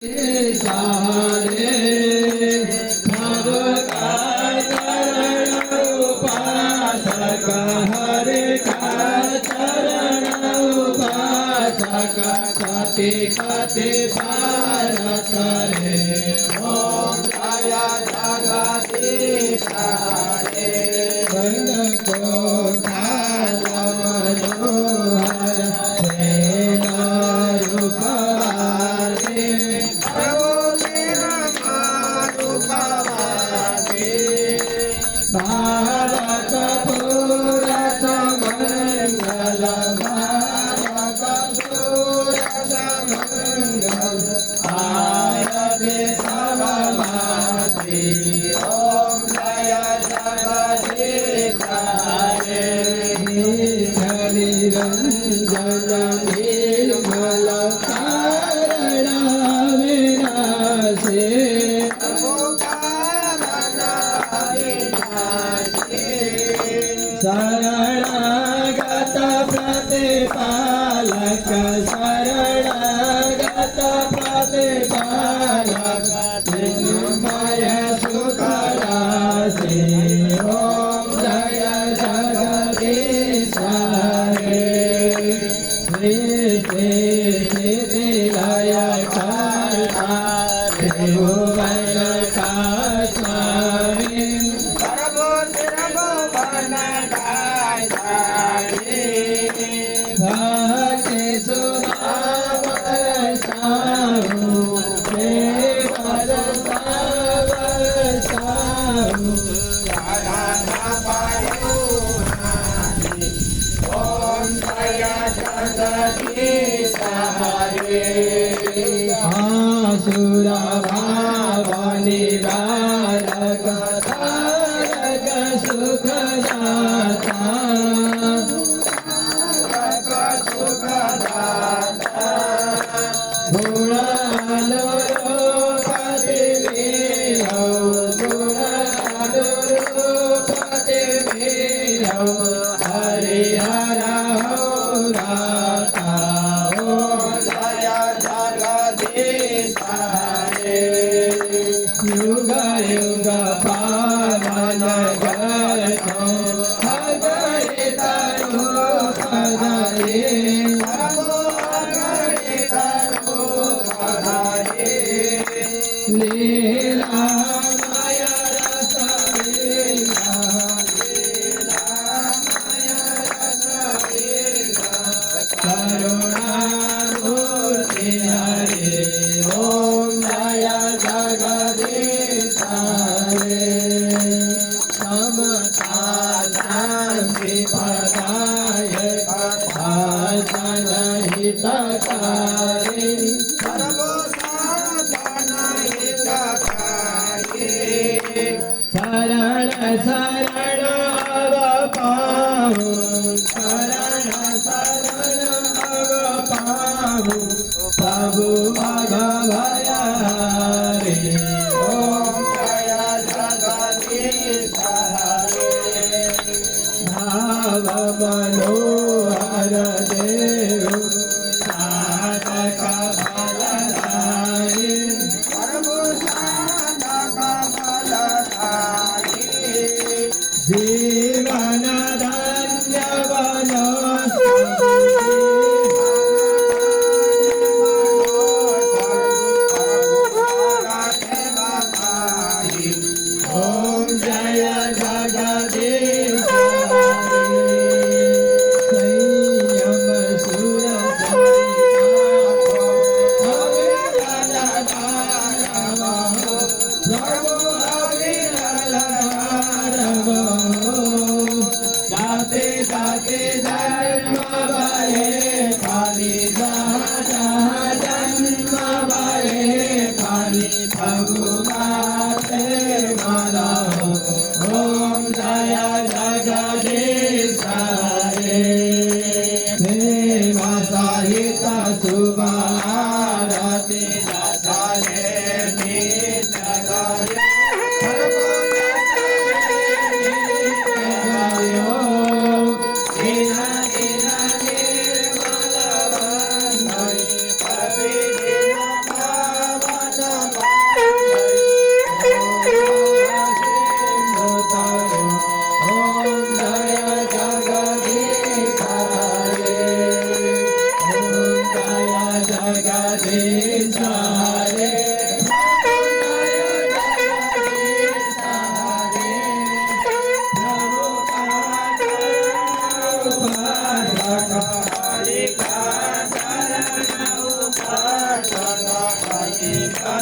सहारे सब का चरण उपासक हरि का चरण उपासक कति कति पार करे ओम जय जगदीश हरे बंद को काल मनोहर भारत पूरा समंगल भारत पूरा समंगल आरती सर्वमाति ओम जय जगदीश हरे हरि रंजन निर्मल कारण विनाशे शरणागत प्रतिपालक शरणागत प्रतिपालक चिन्मय सुखराशि ओम जय जगदीश हरे सृष्टि स्थिति लय कर्ता त्रिभुवन का स्वामी भक्ति सुधा बरसाऊं बरसाऊं ओम जय जगदीश हरे आसुर भाव निवारक तारक सुखदाता हरिहर राता ओम जय जगदीश हरे युग युग पावन गतो हरि तनु पधारे लीला माय रस लीला करुणामूर्ति हरे ओम जय जगदीश हरे समता शांति प्रदायक भजन हितकारी शरण शरण अब पाऊं शरण शरण अब पाऊं प्रभु भगवयारे ओम जय जगदीश हरे भाव मनोहर देव साधक फलदायी जीवन धन्य बनो ओम जय जगदीश संयम सुर जाते जाते जन्म भरे पानी जहाँ जन्म भरे पानी भगवाते मारा ओम जय जगदीश हरे प्रेम सहित शुभ आरती जय नित्य करे निर्मल